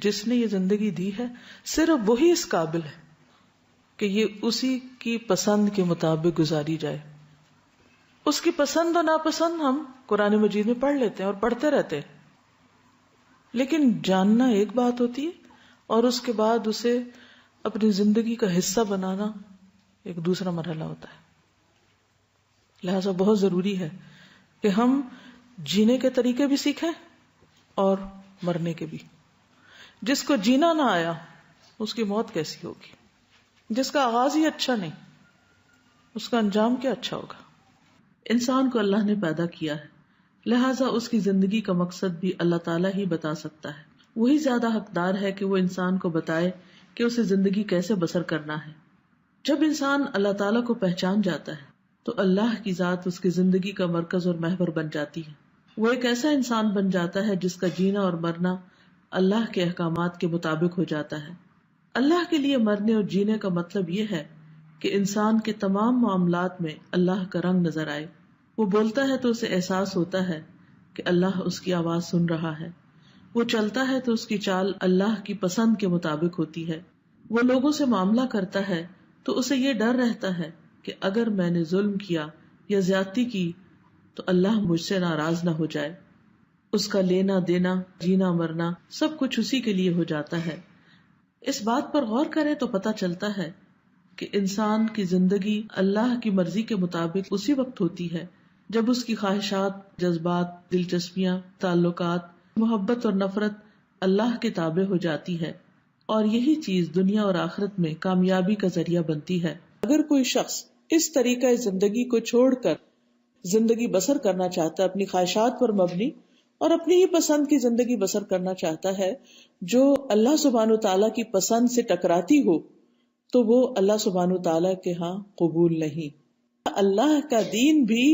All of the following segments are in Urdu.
جس نے یہ زندگی دی ہے صرف وہی اس قابل ہے کہ یہ اسی کی پسند کے مطابق گزاری جائے. اس کی پسند و ناپسند ہم قرآن مجید میں پڑھ لیتے ہیں اور پڑھتے رہتے ہیں، لیکن جاننا ایک بات ہوتی ہے اور اس کے بعد اسے اپنی زندگی کا حصہ بنانا ایک دوسرا مرحلہ ہوتا ہے. لہذا بہت ضروری ہے کہ ہم جینے کے طریقے بھی سیکھیں اور مرنے کے بھی. جس کو جینا نہ آیا اس کی موت کیسی ہوگی؟ جس کا آغاز ہی اچھا نہیں اس کا انجام کیا اچھا ہوگا؟ انسان کو اللہ نے پیدا کیا ہے، لہٰذا اس کی زندگی کا مقصد بھی اللہ تعالیٰ ہی بتا سکتا ہے. وہی زیادہ حقدار ہے کہ وہ انسان کو بتائے کہ اسے زندگی کیسے بسر کرنا ہے. جب انسان اللہ تعالیٰ کو پہچان جاتا ہے تو اللہ کی ذات اس کی زندگی کا مرکز اور محور بن جاتی ہے. وہ ایک ایسا انسان بن جاتا ہے جس کا جینا اور مرنا اللہ کے احکامات کے مطابق ہو جاتا ہے. اللہ کے لیے مرنے اور جینے کا مطلب یہ ہے کہ انسان کے تمام معاملات میں اللہ کا رنگ نظر آئے. وہ بولتا ہے تو اسے احساس ہوتا ہے کہ اللہ اس کی آواز سن رہا ہے. وہ چلتا ہے تو اس کی چال اللہ کی پسند کے مطابق ہوتی ہے. وہ لوگوں سے معاملہ کرتا ہے تو اسے یہ ڈر رہتا ہے کہ اگر میں نے ظلم کیا یا زیادتی کی تو اللہ مجھ سے ناراض نہ ہو جائے. اس کا لینا دینا جینا مرنا سب کچھ اسی کے لیے ہو جاتا ہے. اس بات پر غور کریں تو پتہ چلتا ہے کہ انسان کی زندگی اللہ کی مرضی کے مطابق اسی وقت ہوتی ہے جب اس کی خواہشات، جذبات، دلچسپیاں، تعلقات، محبت اور نفرت اللہ کے تابع ہو جاتی ہے، اور یہی چیز دنیا اور آخرت میں کامیابی کا ذریعہ بنتی ہے. اگر کوئی شخص اس طریقہ زندگی کو چھوڑ کر زندگی بسر کرنا چاہتا ہے، اپنی خواہشات پر مبنی اور اپنی ہی پسند کی زندگی بسر کرنا چاہتا ہے جو اللہ سبحانہ تعالیٰ کی پسند سے ٹکراتی ہو، تو وہ اللہ سبحانہ تعالیٰ کے ہاں قبول نہیں. اللہ کا دین بھی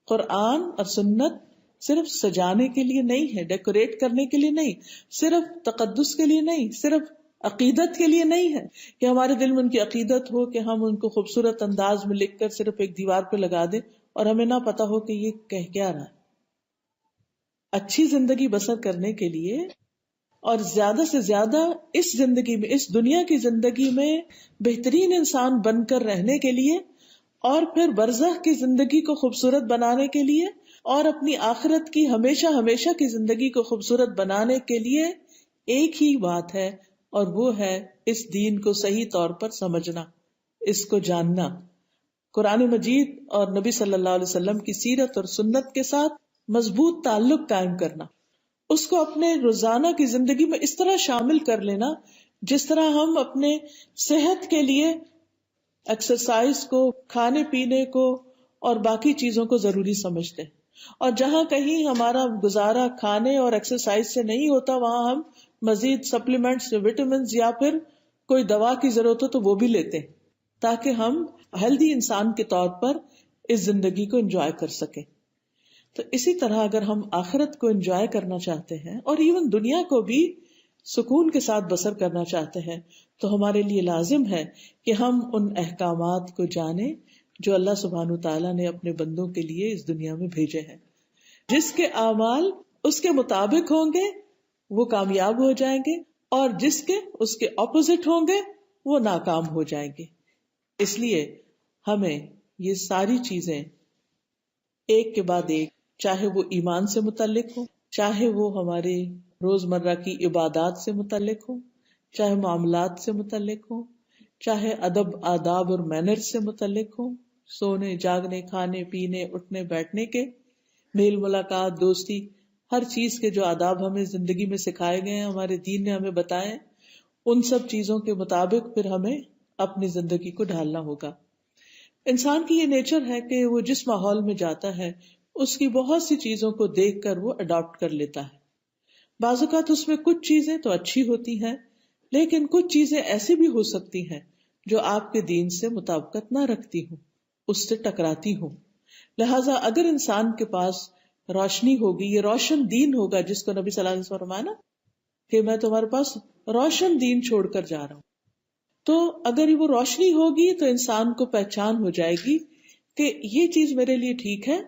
قرآن اور سنت صرف سجانے کے لیے نہیں ہے، ڈیکوریٹ کرنے کے لیے نہیں، صرف تقدس کے لیے نہیں، صرف عقیدت کے لیے نہیں ہے کہ ہمارے دل میں ان کی عقیدت ہو کہ ہم ان کو خوبصورت انداز میں لکھ کر صرف ایک دیوار پہ لگا دیں اور ہمیں نہ پتا ہو کہ یہ کہہ کیا رہا ہے. اچھی زندگی بسر کرنے کے لیے اور زیادہ سے زیادہ اس زندگی میں، اس دنیا کی زندگی میں بہترین انسان بن کر رہنے کے لیے، اور پھر برزخ کی زندگی کو خوبصورت بنانے کے لیے، اور اپنی آخرت کی ہمیشہ ہمیشہ کی زندگی کو خوبصورت بنانے کے لیے ایک ہی بات ہے، اور وہ ہے اس دین کو صحیح طور پر سمجھنا، اس کو جاننا، قرآن مجید اور نبی صلی اللہ علیہ وسلم کی سیرت اور سنت کے ساتھ مضبوط تعلق قائم کرنا، اس کو اپنے روزانہ کی زندگی میں اس طرح شامل کر لینا جس طرح ہم اپنے صحت کے لیے ایکسرسائز کو، کھانے پینے کو اور باقی چیزوں کو ضروری سمجھتے ہیں. اور جہاں کہیں ہمارا گزارا کھانے اور ایکسرسائز سے نہیں ہوتا وہاں ہم مزید سپلیمنٹس یا وٹامنز یا پھر کوئی دوا کی ضرورت ہو تو وہ بھی لیتے ہیں تاکہ ہم ہیلدی انسان کے طور پر اس زندگی کو انجوائے کر سکیں. تو اسی طرح اگر ہم آخرت کو انجوائے کرنا چاہتے ہیں اور ایون دنیا کو بھی سکون کے ساتھ بسر کرنا چاہتے ہیں تو ہمارے لیے لازم ہے کہ ہم ان احکامات کو جانیں جو اللہ سبحانہ تعالیٰ نے اپنے بندوں کے لیے اس دنیا میں بھیجے ہیں. جس کے اعمال اس کے مطابق ہوں گے وہ کامیاب ہو جائیں گے، اور جس کے اس کے اپوزٹ ہوں گے وہ ناکام ہو جائیں گے. اس لیے ہمیں یہ ساری چیزیں ایک کے بعد ایک، چاہے وہ ایمان سے متعلق ہو، چاہے وہ ہمارے روزمرہ کی عبادات سے متعلق ہو، چاہے معاملات سے متعلق ہو، چاہے ادب آداب اور مینر سے متعلق ہو، سونے جاگنے کھانے پینے اٹھنے بیٹھنے کے، میل ملاقات دوستی، ہر چیز کے جو آداب ہمیں زندگی میں سکھائے گئے ہیں، ہمارے دین نے ہمیں بتائے، ان سب چیزوں کے مطابق پھر ہمیں اپنی زندگی کو ڈھالنا ہوگا. انسان کی یہ نیچر ہے کہ وہ جس ماحول میں جاتا ہے اس کی بہت سی چیزوں کو دیکھ کر وہ اڈاپٹ کر لیتا ہے. بعض اوقات اس میں کچھ چیزیں تو اچھی ہوتی ہیں لیکن کچھ چیزیں ایسی بھی ہو سکتی ہیں جو آپ کے دین سے مطابقت نہ رکھتی ہوں، اس سے ٹکراتی ہوں. لہٰذا اگر انسان کے پاس روشنی ہوگی، یہ روشن دین ہوگا جس کو نبی صلی اللہ علیہ وسلم فرمایا نا کہ میں تمہارے پاس روشن دین چھوڑ کر جا رہا ہوں، تو اگر وہ روشنی ہوگی تو انسان کو پہچان ہو جائے گی کہ یہ چیز میرے لیے ٹھیک ہے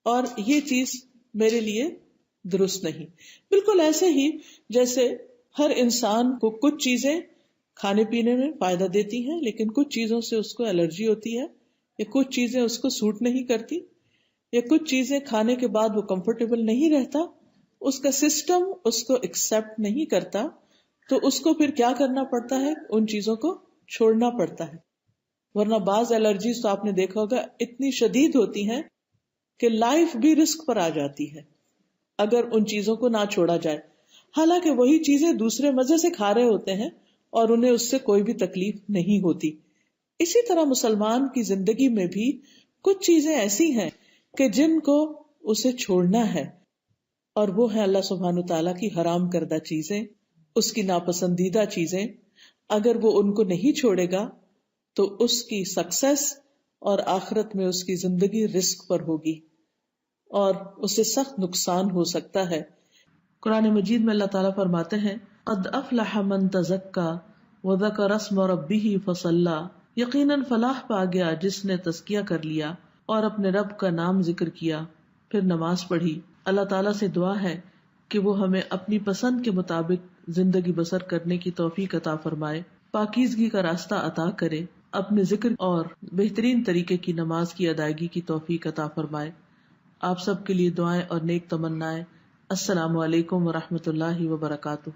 اور یہ چیز میرے لیے درست نہیں. بالکل ایسے ہی جیسے ہر انسان کو کچھ چیزیں کھانے پینے میں فائدہ دیتی ہیں، لیکن کچھ چیزوں سے اس کو الرجی ہوتی ہے، یا کچھ چیزیں اس کو سوٹ نہیں کرتی، یا کچھ چیزیں کھانے کے بعد وہ کمفرٹیبل نہیں رہتا، اس کا سسٹم اس کو ایکسپٹ نہیں کرتا، تو اس کو پھر کیا کرنا پڑتا ہے؟ ان چیزوں کو چھوڑنا پڑتا ہے. ورنہ بعض الرجیز تو آپ نے دیکھا ہوگا اتنی شدید ہوتی ہیں کہ لائف بھی رسک پر آ جاتی ہے اگر ان چیزوں کو نہ چھوڑا جائے. حالانکہ وہی چیزیں دوسرے مزے سے کھا رہے ہوتے ہیں اور انہیں اس سے کوئی بھی تکلیف نہیں ہوتی. اسی طرح مسلمان کی زندگی میں بھی کچھ چیزیں ایسی ہیں کہ جن کو اسے چھوڑنا ہے، اور وہ ہے اللہ سبحانہ تعالیٰ کی حرام کردہ چیزیں، اس کی ناپسندیدہ چیزیں. اگر وہ ان کو نہیں چھوڑے گا تو اس کی سکسیس اور آخرت میں اس کی زندگی رسک پر ہوگی اور اسے سخت نقصان ہو سکتا ہے. قرآن مجید میں اللہ تعالیٰ فرماتے ہیں قد افلح من تزکا وذکر اسم ربہ فصلی، یقیناً فلاح پا گیا جس نے تزکیہ کر لیا اور اپنے رب کا نام ذکر کیا پھر نماز پڑھی. اللہ تعالیٰ سے دعا ہے کہ وہ ہمیں اپنی پسند کے مطابق زندگی بسر کرنے کی توفیق عطا فرمائے، پاکیزگی کا راستہ عطا کرے، اپنے ذکر اور بہترین طریقے کی نماز کی ادائیگی کی توفیق عطا فرمائے. آپ سب کے لیے دعائیں اور نیک تمنائیں. السلام علیکم ورحمۃ اللہ وبرکاتہ.